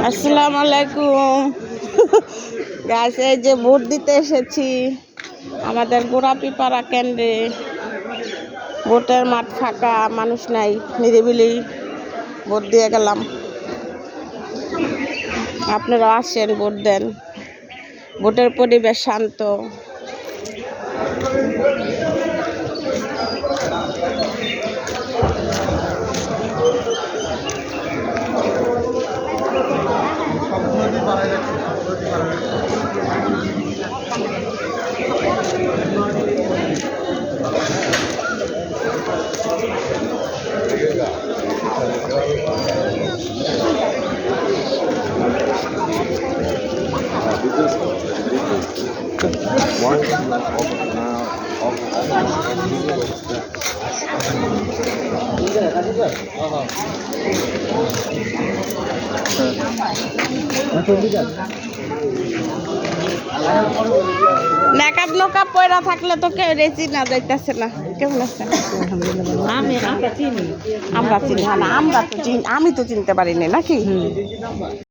আসসালামু আলাইকুম গাইস, এই যে ভোট দিতে এসেছি আমাদের গোড়াপিপাড়া কেন্দ্রে। ভোটের মাঠ ফাঁকা, মানুষ নাই, নিরিবিলি ভোট দিয়ে গেলাম। আপনারা আসেন, ভোট দেন। ভোটের পরিবেশ শান্ত। মেকআপ নকাপ পয়রা থাকলে তো কেউ রেচি না যাইতেছে না। কেমন আছেন? আমরা চিনি না, আমি তো চিনতে পারিনি নাকি।